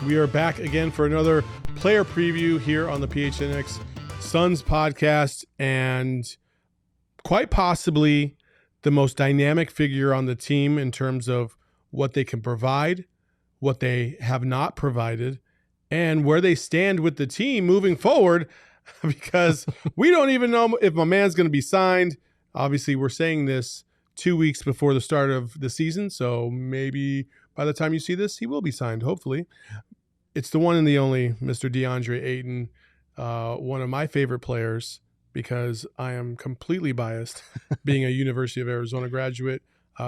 We are back again for another player preview here on the PHNX Suns podcast, and quite possibly the most dynamic figure on the team in terms of what they can provide, what they have not provided, and where they stand with the team moving forward, because we don't even know if my man's going to be signed. Obviously, we're saying this 2 weeks before the start of the season, so maybe by the time you see this, he will be signed, hopefully. It's the one and the only Mr. Deandre Ayton, one of my favorite players, because I am completely biased, being a University of Arizona graduate,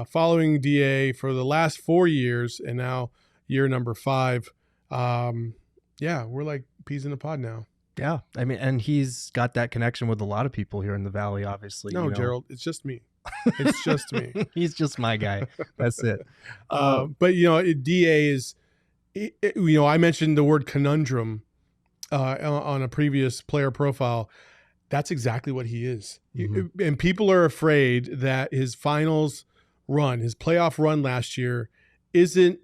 following DA for the last 4 years, and now year number 5. Yeah, we're like peas in a pod now. Yeah, I mean, and he's got that connection with a lot of people here in the Valley, obviously. No, Gerald, it's just me. It's just me. He's just my guy. That's it. But, DA is, I mentioned the word conundrum on a previous player profile. That's exactly what he is. Mm-hmm. And people are afraid that his finals run, his playoff run last year, isn't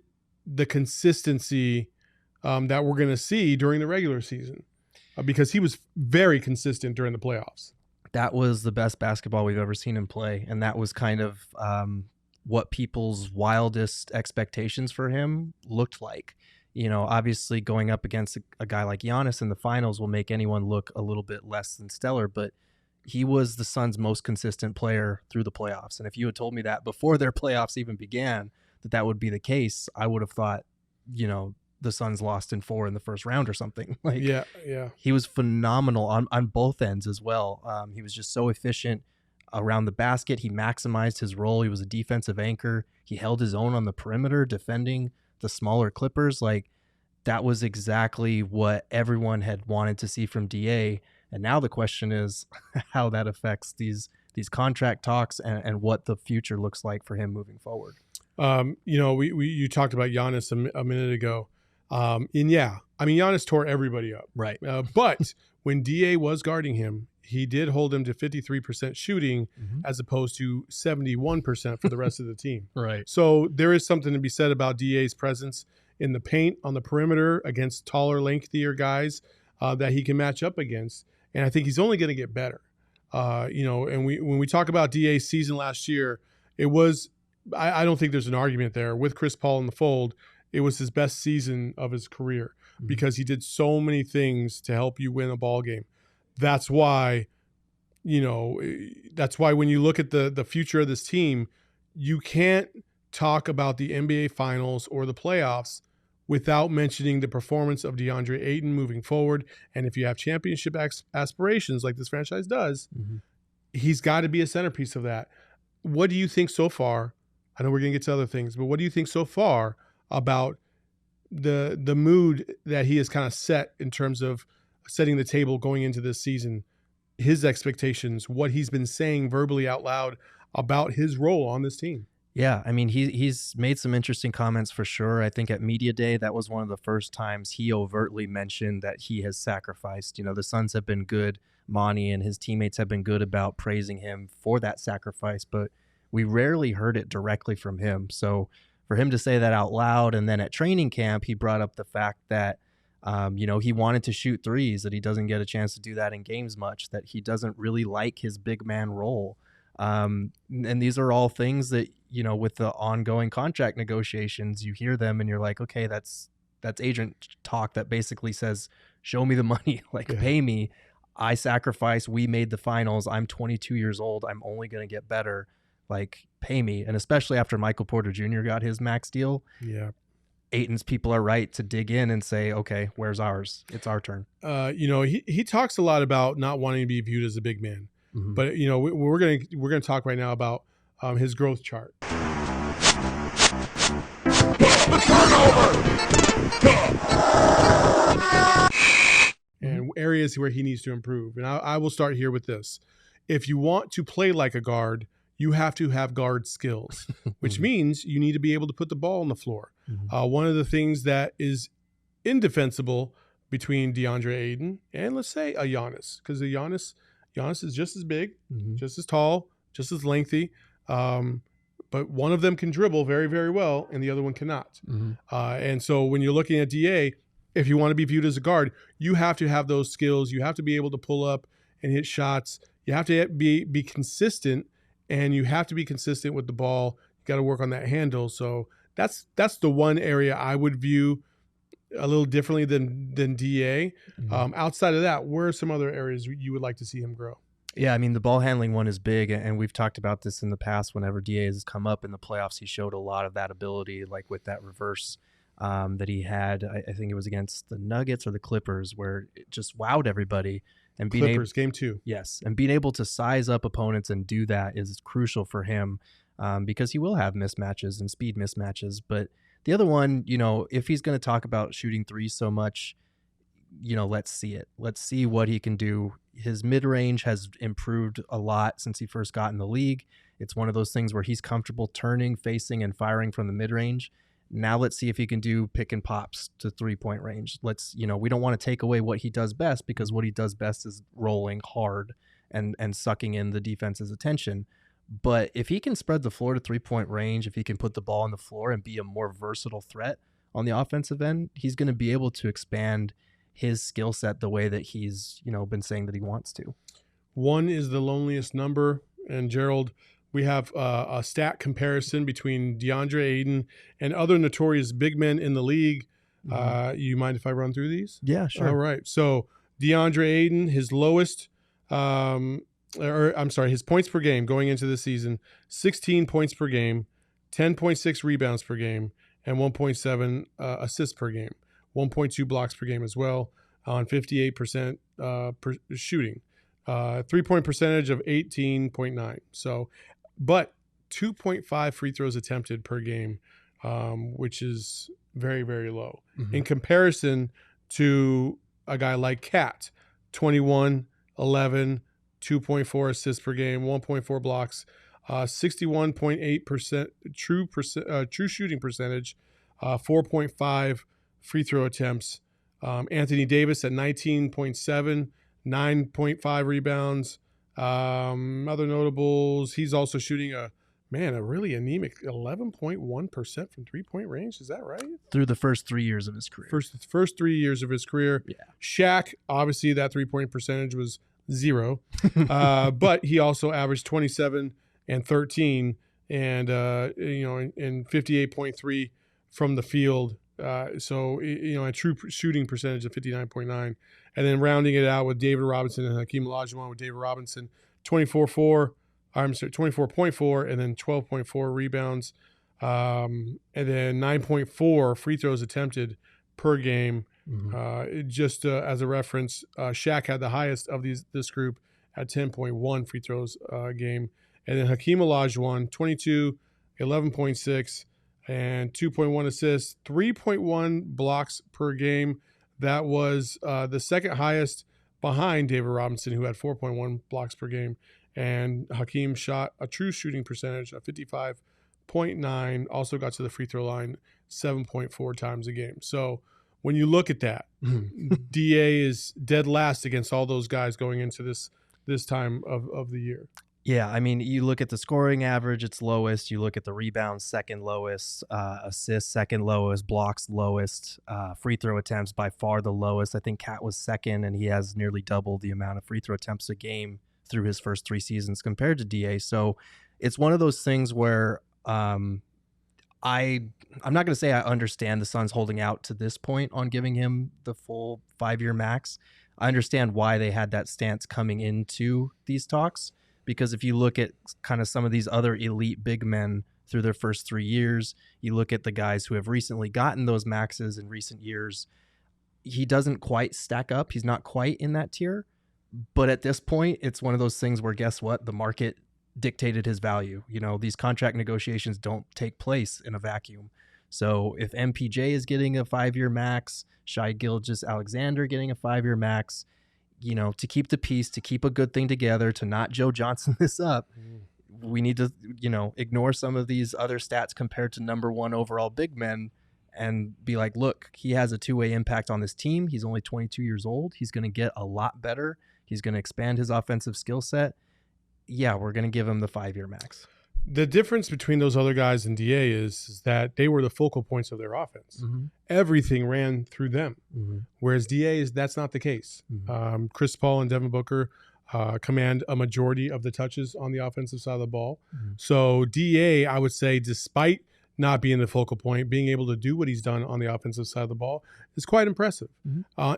the consistency that we're going to see during the regular season, because he was very consistent during the playoffs. That was the best basketball we've ever seen him play. And that was kind of what people's wildest expectations for him looked like. Obviously going up against a guy like Giannis in the finals will make anyone look a little bit less than stellar, but he was the Suns' most consistent player through the playoffs. And if you had told me that before their playoffs even began, that would be the case, I would have thought, the Suns lost in 4 in the first round or something. Yeah. He was phenomenal on both ends as well. He was just so efficient around the basket. He maximized his role. He was a defensive anchor. He held his own on the perimeter, defending the smaller Clippers. That was exactly what everyone had wanted to see from DA. And now the question is how that affects these contract talks and what the future looks like for him moving forward. You talked about Giannis a minute ago. Giannis tore everybody up. Right. But when DA was guarding him, he did hold him to 53% shooting, as opposed to 71% for the rest of the team. Right. So there is something to be said about DA's presence in the paint on the perimeter against taller, lengthier guys that he can match up against. And I think he's only going to get better. And when we talk about DA's season last year, it was, I don't think there's an argument there. With Chris Paul in the fold, it was his best season of his career because he did so many things to help you win a ball game. That's why, when you look at the future of this team, you can't talk about the NBA Finals or the playoffs without mentioning the performance of Deandre Ayton moving forward. And if you have championship aspirations like this franchise does, he's got to be a centerpiece of that. What do you think so far? I know we're going to get to other things, but what do you think so far about the mood that he has kind of set in terms of setting the table going into this season, his expectations, what he's been saying verbally out loud about his role on this team? Yeah, I mean, he's made some interesting comments for sure. I think at Media Day, that was one of the first times he overtly mentioned that he has sacrificed. The Suns have been good. Monty and his teammates have been good about praising him for that sacrifice, but we rarely heard it directly from him. So for him to say that out loud, and then at training camp, he brought up the fact that, he wanted to shoot threes, that he doesn't get a chance to do that in games much, that he doesn't really like his big man role. And these are all things that, with the ongoing contract negotiations, you hear them and you're like, okay, that's agent talk that basically says, show me the money, pay me. I sacrifice. We made the finals. I'm 22 years old. I'm only going to get better. Pay me. And especially after Michael Porter Jr. got his max deal. Yeah. Aiton's people are right to dig in and say, okay, where's ours? It's our turn. He talks a lot about not wanting to be viewed as a big man, but we're going to talk right now about his growth chart. And areas where he needs to improve. And I will start here with this. If you want to play like a guard, you have to have guard skills, which means you need to be able to put the ball on the floor. One of the things that is indefensible between Deandre Ayton and, let's say, a Giannis, because Giannis is just as big, just as tall, just as lengthy, but one of them can dribble very, very well, and the other one cannot. And so when you're looking at DA, if you want to be viewed as a guard, you have to have those skills. You have to be able to pull up and hit shots. You have to be consistent, and you have to be consistent with the ball. You got to work on that handle. So that's the one area I would view a little differently than DA. Outside of that, where are some other areas you would like to see him grow? Yeah, I mean, the ball handling one is big, and we've talked about this in the past. Whenever DA has come up in the playoffs, he showed a lot of that ability, like with that reverse that he had. I think it was against the Nuggets or the Clippers, where it just wowed everybody. And Clippers, game 2. Yes, and being able to size up opponents and do that is crucial for him, because he will have mismatches and speed mismatches. But the other one, if he's going to talk about shooting threes so much, let's see it. Let's see what he can do. His mid-range has improved a lot since he first got in the league. It's one of those things where he's comfortable turning, facing, and firing from the mid-range. Now let's see if he can do pick and pops to 3-point range. We don't want to take away what he does best, because what he does best is rolling hard and sucking in the defense's attention. But if he can spread the floor to 3-point range, if he can put the ball on the floor and be a more versatile threat on the offensive end, he's going to be able to expand his skill set the way that he's, been saying that he wants to. 1 is the loneliest number. And Gerald, we have a stat comparison between Deandre Ayton and other notorious big men in the league. You mind if I run through these? Yeah, sure. All right. So Deandre Ayton, his lowest, his points per game going into the season, 16 points per game, 10.6 rebounds per game, and 1.7 assists per game. 1.2 blocks per game as well, on 58% shooting. 3-point percentage of 18.9. So, but 2.5 free throws attempted per game, which is very, very low. In comparison to a guy like Cat, 21, 11, 2.4 assists per game, 1.4 blocks, 61.8% true shooting percentage, 4.5 free throw attempts. Anthony Davis at 19.7, 9.5 rebounds. Other notables, he's also shooting a really anemic 11.1% from 3-point range. Is that right? Through the first 3 years of his career. First 3 years of his career. Yeah. Shaq, obviously that 3-point percentage was 0. But he also averaged 27 and 13 and and 58.3 from the field. So a true shooting percentage of 59.9, and then rounding it out with David Robinson and Hakeem Olajuwon, with David Robinson 24.4, and then 12.4 rebounds, and then 9.4 free throws attempted per game. Just as a reference, Shaq had the highest of this group at 10.1 free throws a game, and then Hakeem Olajuwon 22, 11.6. and 2.1 assists, 3.1 blocks per game. That was the second highest behind David Robinson, who had 4.1 blocks per game. And Hakeem shot a true shooting percentage of 55.9, also got to the free throw line 7.4 times a game. So when you look at that, DA is dead last against all those guys going into this time of the year. Yeah, I mean, you look at the scoring average, it's lowest. You look at the rebounds, second lowest. Assists, second lowest. Blocks, lowest. Free throw attempts, by far the lowest. I think Cat was second, and he has nearly double the amount of free throw attempts a game through his first 3 seasons compared to DA. So it's one of those things where I'm not going to say I understand the Suns holding out to this point on giving him the full 5-year max. I understand why they had that stance coming into these talks. Because if you look at kind of some of these other elite big men through their first 3 years, you look at the guys who have recently gotten those maxes in recent years, he doesn't quite stack up. He's not quite in that tier. But at this point, it's one of those things where, guess what? The market dictated his value. These contract negotiations don't take place in a vacuum. So if MPJ is getting a 5-year max, Shai Gilgeous-Alexander getting a 5-year max, to keep the peace, to keep a good thing together, to not Joe Johnson this up, we need to, ignore some of these other stats compared to number 1 overall big men and be like, look, he has a 2-way impact on this team. He's only 22 years old. He's going to get a lot better. He's going to expand his offensive skill set. Yeah, we're going to give him the 5-year max. The difference between those other guys and DA is that they were the focal points of their offense. Everything ran through them. Whereas DA that's not the case. Chris Paul and Devin Booker command a majority of the touches on the offensive side of the ball. So DA, I would say, despite not being the focal point, being able to do what he's done on the offensive side of the ball is quite impressive.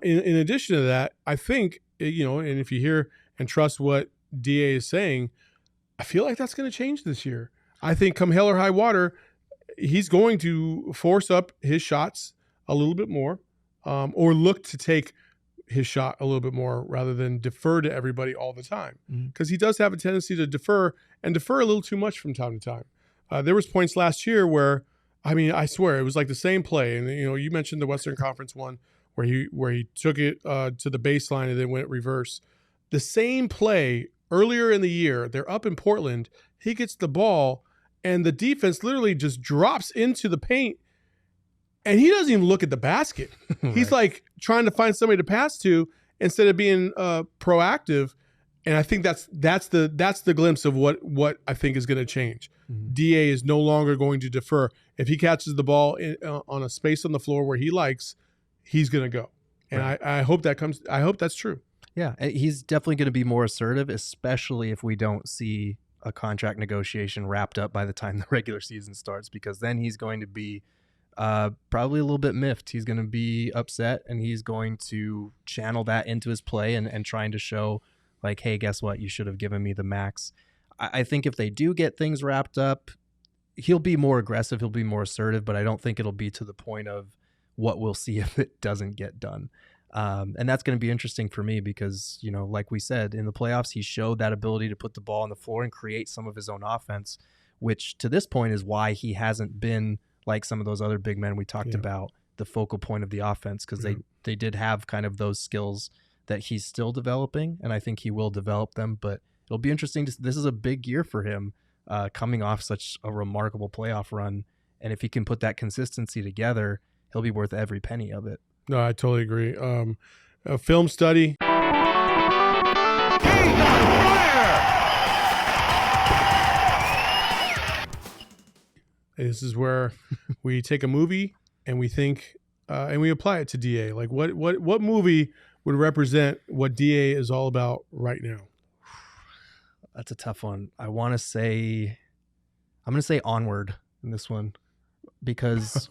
In addition to that, I think, and if you hear and trust what DA is saying, I feel like that's going to change this year. I think come hell or high water, he's going to force up his shots a little bit more, or look to take his shot a little bit more rather than defer to everybody all the time. Because he does have a tendency to defer a little too much from time to time. There was points last year where, I swear, it was like the same play. And, you mentioned the Western Conference one where he took it to the baseline and then went reverse. The same play earlier in the year, they're up in Portland. He gets the ball, and the defense literally just drops into the paint, and he doesn't even look at the basket. Right. He's like trying to find somebody to pass to instead of being proactive. And I think that's the glimpse of what I think is going to change. DA is no longer going to defer. If he catches the ball on a space on the floor where he likes, he's going to go. And right. I hope that's true. Yeah, he's definitely going to be more assertive, especially if we don't see a contract negotiation wrapped up by the time the regular season starts, because then he's going to be probably a little bit miffed. He's going to be upset, and he's going to channel that into his play and trying to show, like, hey, guess what? You should have given me the max. I think if they do get things wrapped up, he'll be more aggressive. He'll be more assertive, but I don't think it'll be to the point of what we'll see if it doesn't get done. And that's going to be interesting for me because, like we said, in the playoffs, he showed that ability to put the ball on the floor and create some of his own offense, which to this point is why he hasn't been like some of those other big men we talked about, the focal point of the offense, because they did have kind of those skills that he's still developing, and I think he will develop them. But it'll be interesting. This is a big year for him, coming off such a remarkable playoff run, and if he can put that consistency together, he'll be worth every penny of it. No, I totally agree. A film study. He's on fire! This is where we take a movie and we think, and we apply it to DA. Like, what movie would represent what DA is all about right now? That's a tough one. I'm going to say Onward in this one. Because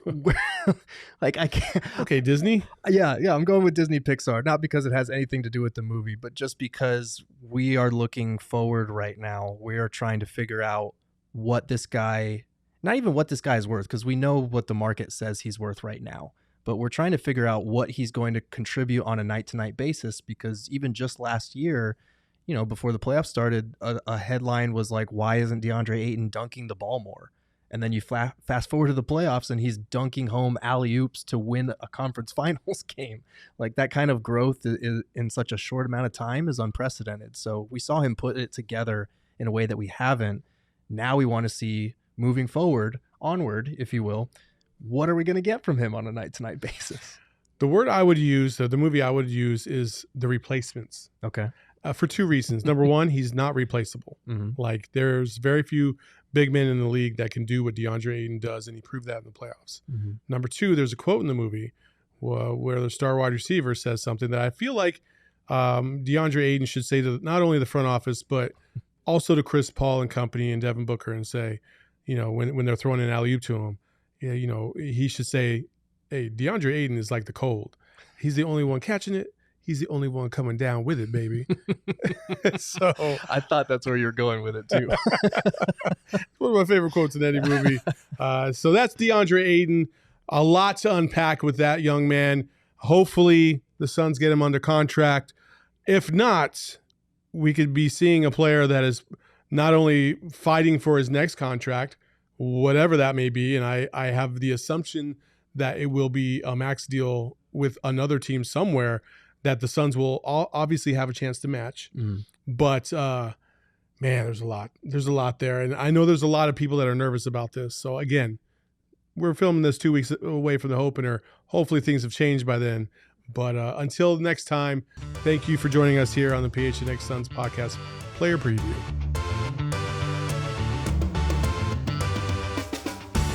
like I can't. Okay, Disney. Yeah, I'm going with Disney Pixar, not because it has anything to do with the movie, but just because we are looking forward right now. We are trying to figure out what this guy, not even what this guy is worth, because we know what the market says he's worth right now, but we're trying to figure out what he's going to contribute on a night-to-night basis. Because even just last year, before the playoffs started, a headline was like, "Why isn't Deandre Ayton dunking the ball more?" And then you fast forward to the playoffs, and he's dunking home alley-oops to win a conference finals game. Like, that kind of growth is, in such a short amount of time, is unprecedented. So we saw him put it together in a way that we haven't. Now we want to see, moving forward, onward, if you will, what are we going to get from him on a night-to-night basis? The word I would use, the movie I would use, is the replacements. Okay. For two reasons. Number one, he's not replaceable. Like, there's very few big men in the league that can do what Deandre Ayton does, and he proved that in the playoffs. Number two, there's a quote in the movie where the star wide receiver says something that I feel like Deandre Ayton should say to not only the front office, but also to Chris Paul and company and Devin Booker, and say, when they're throwing an alley-oop to him, he should say, hey, Deandre Ayton is like the cold. He's the only one catching it. He's the only one coming down with it, baby. So I thought that's where you were going with it too. One of my favorite quotes in any movie. So that's Deandre Ayton. A lot to unpack with that young man. Hopefully the Suns get him under contract. If not, we could be seeing a player that is not only fighting for his next contract, whatever that may be, and I have the assumption that it will be a max deal with another team somewhere that the Suns will obviously have a chance to match. But, man, there's a lot. There's a lot there. And I know there's a lot of people that are nervous about this. So, again, we're filming this 2 weeks away from the opener. Hopefully things have changed by then. But until next time, thank you for joining us here on the PHNX Suns podcast player preview.